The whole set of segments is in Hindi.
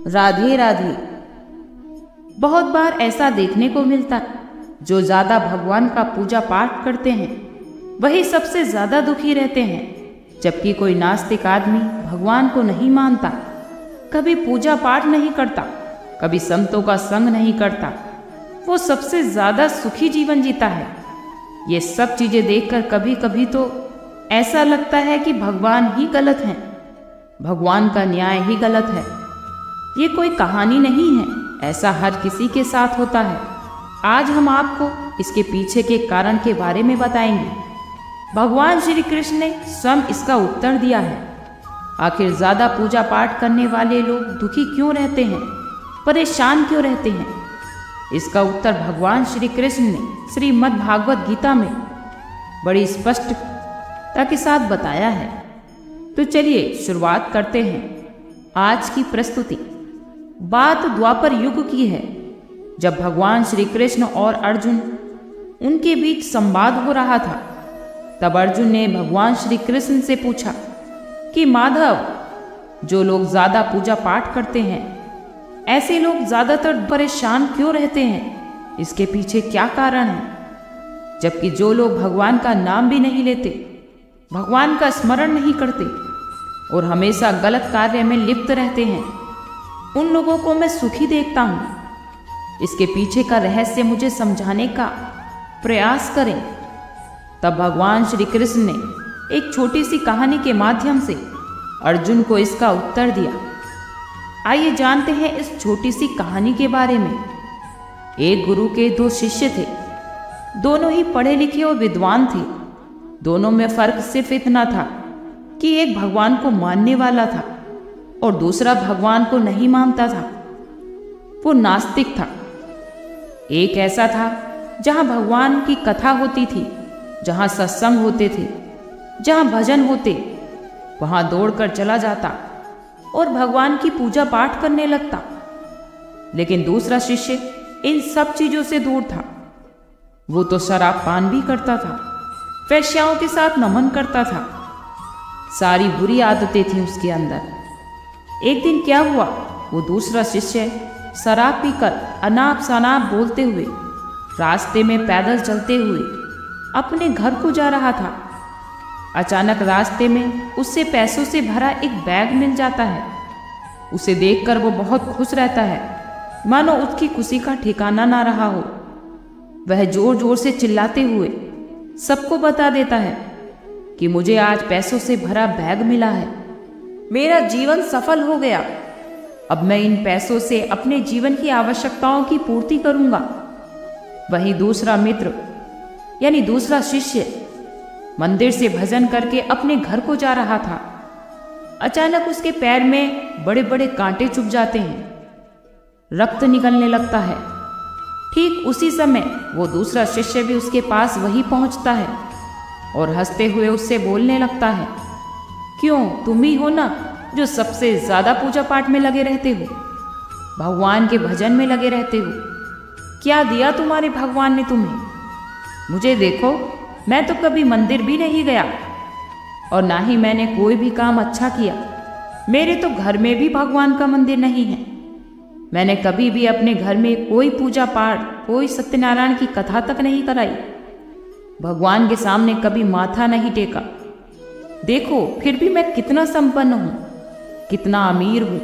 राधे राधे। बहुत बार ऐसा देखने को मिलता है, जो ज्यादा भगवान का पूजा पाठ करते हैं वही सबसे ज्यादा दुखी रहते हैं, जबकि कोई नास्तिक आदमी भगवान को नहीं मानता, कभी पूजा पाठ नहीं करता, कभी संतों का संग नहीं करता, वो सबसे ज्यादा सुखी जीवन जीता है। ये सब चीजें देखकर कभी कभी तो ऐसा लगता है कि भगवान ही गलत हैं, भगवान का न्याय ही गलत है। ये कोई कहानी नहीं है, ऐसा हर किसी के साथ होता है। आज हम आपको इसके पीछे के कारण के बारे में बताएंगे। भगवान श्री कृष्ण ने स्वयं इसका उत्तर दिया है। आखिर ज्यादा पूजा पाठ करने वाले लोग दुखी क्यों रहते हैं, परेशान क्यों रहते हैं? इसका उत्तर भगवान श्री कृष्ण ने श्रीमद् भागवत गीता में बड़ी स्पष्टता के साथ बताया है। तो चलिए शुरुआत करते हैं आज की प्रस्तुति। बात द्वापर युग की है, जब भगवान श्री कृष्ण और अर्जुन उनके बीच संवाद हो रहा था। तब अर्जुन ने भगवान श्री कृष्ण से पूछा कि माधव, जो लोग ज्यादा पूजा पाठ करते हैं, ऐसे लोग ज्यादातर परेशान क्यों रहते हैं? इसके पीछे क्या कारण है? जबकि जो लोग भगवान का नाम भी नहीं लेते, भगवान का स्मरण नहीं करते और हमेशा गलत कार्य में लिप्त रहते हैं, उन लोगों को मैं सुखी देखता हूं। इसके पीछे का रहस्य मुझे समझाने का प्रयास करें। तब भगवान श्री कृष्ण ने एक छोटी सी कहानी के माध्यम से अर्जुन को इसका उत्तर दिया। आइए जानते हैं इस छोटी सी कहानी के बारे में। एक गुरु के दो शिष्य थे, दोनों ही पढ़े लिखे और विद्वान थे। दोनों में फर्क सिर्फ इतना था कि एक भगवान को मानने वाला था और दूसरा भगवान को नहीं मानता था, वो नास्तिक था। एक ऐसा था जहां भगवान की कथा होती थी, जहां सत्संग होते थे, जहां भजन होते, वहां दौड़कर चला जाता और भगवान की पूजा पाठ करने लगता। लेकिन दूसरा शिष्य इन सब चीजों से दूर था। वो तो शराब पान भी करता था, वेश्याओं के साथ नमन करता था, सारी बुरी आदतें थी उसके अंदर। एक दिन क्या हुआ, वो दूसरा शिष्य शराब पीकर अनाप शनाप बोलते हुए रास्ते में पैदल चलते हुए अपने घर को जा रहा था। अचानक रास्ते में उससे पैसों से भरा एक बैग मिल जाता है। उसे देखकर वो बहुत खुश रहता है, मानो उसकी खुशी का ठिकाना ना रहा हो। वह जोर जोर से चिल्लाते हुए सबको बता देता है कि मुझे आज पैसों से भरा बैग मिला है, मेरा जीवन सफल हो गया। अब मैं इन पैसों से अपने जीवन की आवश्यकताओं की पूर्ति करूंगा। वही दूसरा मित्र यानी दूसरा शिष्य मंदिर से भजन करके अपने घर को जा रहा था। अचानक उसके पैर में बड़े बड़े कांटे चुभ जाते हैं, रक्त निकलने लगता है। ठीक उसी समय वो दूसरा शिष्य भी उसके पास वही पहुंचता है और हंसते हुए उससे बोलने लगता है, क्यों, तुम ही हो ना जो सबसे ज्यादा पूजा पाठ में लगे रहते हो, भगवान के भजन में लगे रहते हो। क्या दिया तुम्हारे भगवान ने तुम्हें? मुझे देखो, मैं तो कभी मंदिर भी नहीं गया और ना ही मैंने कोई भी काम अच्छा किया। मेरे तो घर में भी भगवान का मंदिर नहीं है। मैंने कभी भी अपने घर में कोई पूजा पाठ, कोई सत्यनारायण की कथा तक नहीं कराई, भगवान के सामने कभी माथा नहीं टेका। देखो फिर भी मैं कितना संपन्न हूं, कितना अमीर हूं।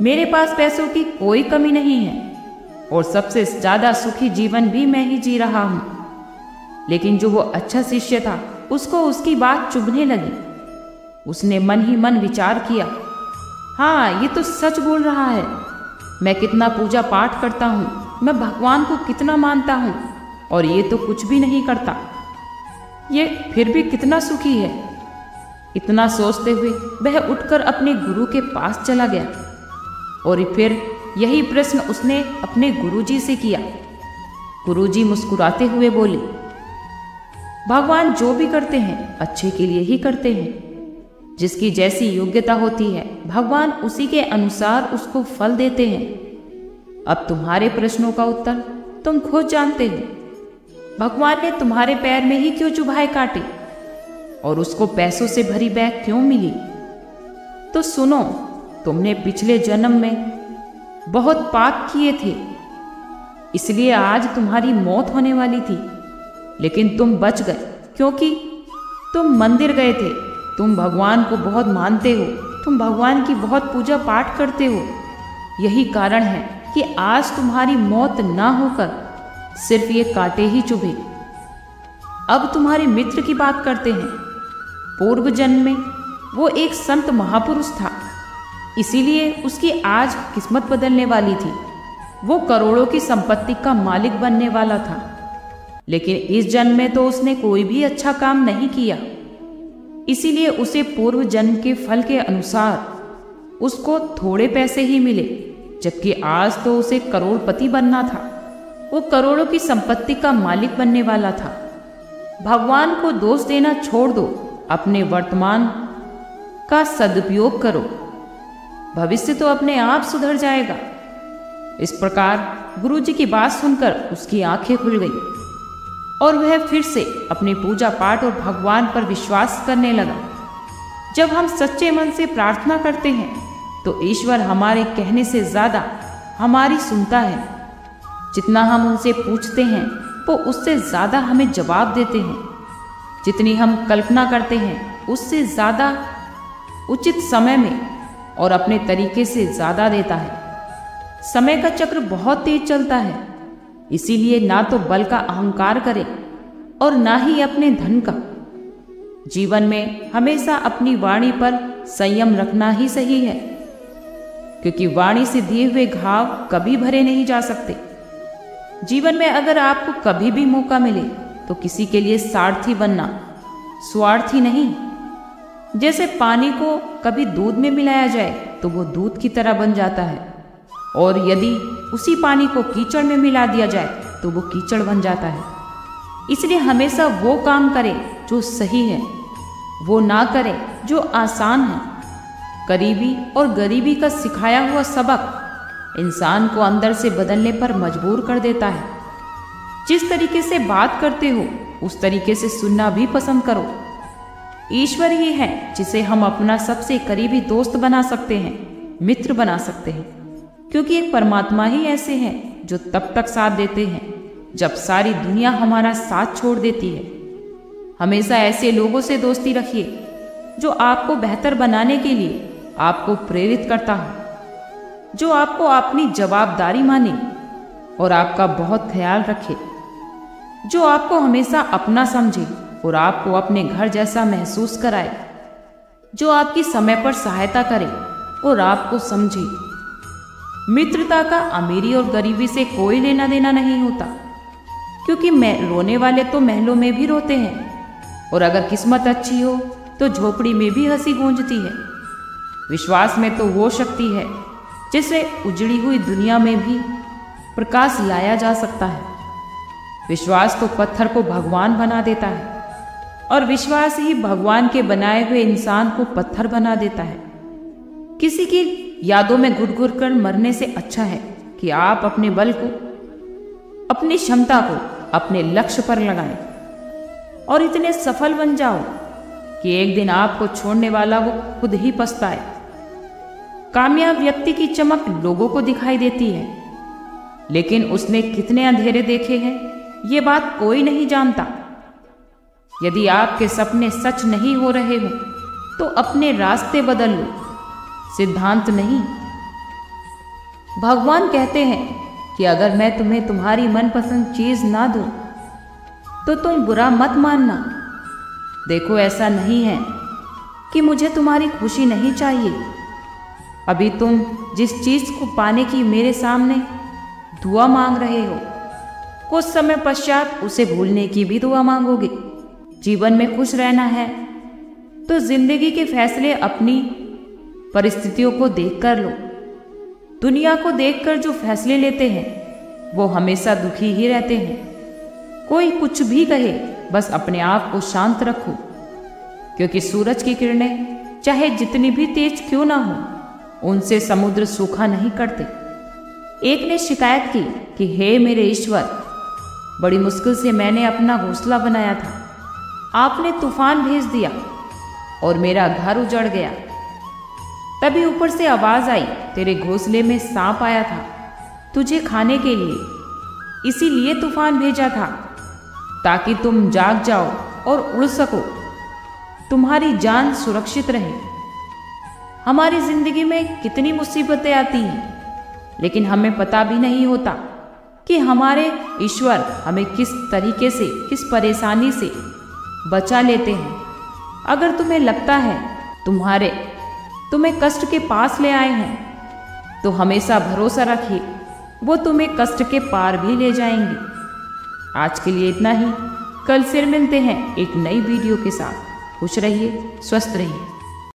मेरे पास पैसों की कोई कमी नहीं है और सबसे ज्यादा सुखी जीवन भी मैं ही जी रहा हूं। लेकिन जो वो अच्छा शिष्य था, उसको उसकी बात चुभने लगी। उसने मन ही मन विचार किया, हाँ, ये तो सच बोल रहा है। मैं कितना पूजा पाठ करता हूँ, मैं भगवान को कितना मानता हूँ, और ये तो कुछ भी नहीं करता। ये फिर भी कितना सुखी है। इतना सोचते हुए वह उठकर अपने गुरु के पास चला गया और फिर यही प्रश्न उसने अपने गुरुजी से किया। गुरुजी मुस्कुराते हुए बोले, भगवान जो भी करते हैं अच्छे के लिए ही करते हैं। जिसकी जैसी योग्यता होती है, भगवान उसी के अनुसार उसको फल देते हैं। अब तुम्हारे प्रश्नों का उत्तर तुम खुद जानते हो। भगवान ने तुम्हारे पैर में ही क्यों चुभाए काटे और उसको पैसों से भरी बैग क्यों मिली? तो सुनो, तुमने पिछले जन्म में बहुत पाप किए थे, इसलिए आज तुम्हारी मौत होने वाली थी, लेकिन तुम बच गए क्योंकि तुम मंदिर गए थे। तुम भगवान को बहुत मानते हो, तुम भगवान की बहुत पूजा पाठ करते हो। यही कारण है कि आज तुम्हारी मौत ना होकर सिर्फ ये कांटे ही चुभे। अब तुम्हारे मित्र की बात करते हैं। पूर्व जन्म में वो एक संत महापुरुष था, इसीलिए उसकी आज किस्मत बदलने वाली थी। वो करोड़ों की संपत्ति का मालिक बनने वाला था, लेकिन इस जन्म में तो उसने कोई भी अच्छा काम नहीं किया, इसीलिए उसे पूर्व जन्म के फल के अनुसार उसको थोड़े पैसे ही मिले, जबकि आज तो उसे करोड़पति बनना था। वो करोड़ों की संपत्ति का मालिक बनने वाला था। भगवान को दोष देना छोड़ दो, अपने वर्तमान का सदुपयोग करो, भविष्य तो अपने आप सुधर जाएगा। इस प्रकार गुरुजी की बात सुनकर उसकी आंखें खुल गई और वह फिर से अपनी पूजा पाठ और भगवान पर विश्वास करने लगा। जब हम सच्चे मन से प्रार्थना करते हैं तो ईश्वर हमारे कहने से ज़्यादा हमारी सुनता है। जितना हम उनसे पूछते हैं वो उससे ज़्यादा हमें जवाब देते हैं। जितनी हम कल्पना करते हैं उससे ज़्यादा उचित समय में और अपने तरीके से ज़्यादा देता है। समय का चक्र बहुत तेज चलता है, इसीलिए ना तो बल का अहंकार करें और ना ही अपने धन का। जीवन में हमेशा अपनी वाणी पर संयम रखना ही सही है, क्योंकि वाणी से दिए हुए घाव कभी भरे नहीं जा सकते। जीवन में अगर आपको कभी भी मौका मिले तो किसी के लिए सारथी बनना, स्वार्थी नहीं। जैसे पानी को कभी दूध में मिलाया जाए तो वो दूध की तरह बन जाता है, और यदि उसी पानी को कीचड़ में मिला दिया जाए तो वो कीचड़ बन जाता है। इसलिए हमेशा वो काम करें जो सही है, वो ना करें जो आसान है। करीबी और गरीबी का सिखाया हुआ सबक इंसान को अंदर से बदलने पर मजबूर कर देता है। जिस तरीके से बात करते हो उस तरीके से सुनना भी पसंद करो। ईश्वर ही है जिसे हम अपना सबसे करीबी दोस्त बना सकते हैं, मित्र बना सकते हैं, क्योंकि एक परमात्मा ही ऐसे हैं जो तब तक साथ देते हैं जब सारी दुनिया हमारा साथ छोड़ देती है। हमेशा ऐसे लोगों से दोस्ती रखिए जो आपको बेहतर बनाने के लिए आपको प्रेरित करता हो, जो आपको अपनी जवाबदारी माने और आपका बहुत ख्याल रखे, जो आपको हमेशा अपना समझे और आपको अपने घर जैसा महसूस कराए, जो आपकी समय पर सहायता करे और आपको समझे। मित्रता का अमीरी और गरीबी से कोई लेना देना नहीं होता, क्योंकि रोने वाले तो महलों में भी रोते हैं, और अगर किस्मत अच्छी हो तो झोपड़ी में भी हंसी गूंजती है। विश्वास में तो वो शक्ति है जिससे उजड़ी हुई दुनिया में भी प्रकाश लाया जा सकता है। विश्वास तो पत्थर को भगवान बना देता है, और विश्वास ही भगवान के बनाए हुए इंसान को पत्थर बना देता है। किसी की यादों में घुट घुट कर मरने से अच्छा है कि आप अपने बल को, अपनी क्षमता को अपने लक्ष्य पर लगाएं और इतने सफल बन जाओ कि एक दिन आपको छोड़ने वाला वो खुद ही पछताए। कामयाब व्यक्ति की चमक लोगों को दिखाई देती है, लेकिन उसने कितने अंधेरे देखे हैं ये बात कोई नहीं जानता। यदि आपके सपने सच नहीं हो रहे हो तो अपने रास्ते बदल लो, सिद्धांत नहीं। भगवान कहते हैं कि अगर मैं तुम्हें तुम्हारी मनपसंद चीज ना दूं तो तुम बुरा मत मानना। देखो, ऐसा नहीं है कि मुझे तुम्हारी खुशी नहीं चाहिए। अभी तुम जिस चीज को पाने की मेरे सामने दुआ मांग रहे हो, कुछ समय पश्चात उसे भूलने की भी दुआ मांगोगे। जीवन में खुश रहना है तो जिंदगी के फैसले अपनी परिस्थितियों को देखकर लो। दुनिया को देखकर जो फैसले लेते हैं वो हमेशा दुखी ही रहते हैं। कोई कुछ भी कहे, बस अपने आप को शांत रखो, क्योंकि सूरज की किरणें चाहे जितनी भी तेज क्यों ना हो, उनसे समुद्र सूखा नहीं करते। एक ने शिकायत की कि हे मेरे ईश्वर, बड़ी मुश्किल से मैंने अपना घोंसला बनाया था, आपने तूफान भेज दिया और मेरा घर उजड़ गया। तभी ऊपर से आवाज आई, तेरे घोंसले में सांप आया था तुझे खाने के लिए, इसीलिए तूफान भेजा था ताकि तुम जाग जाओ और उड़ सको, तुम्हारी जान सुरक्षित रहे। हमारी जिंदगी में कितनी मुसीबतें आती हैं, लेकिन हमें पता भी नहीं होता कि हमारे ईश्वर हमें किस तरीके से, किस परेशानी से बचा लेते हैं। अगर तुम्हें लगता है तुम्हें कष्ट के पास ले आए हैं, तो हमेशा भरोसा रखिए, वो तुम्हें कष्ट के पार भी ले जाएंगे। आज के लिए इतना ही, कल फिर मिलते हैं एक नई वीडियो के साथ। खुश रहिए, स्वस्थ रहिए।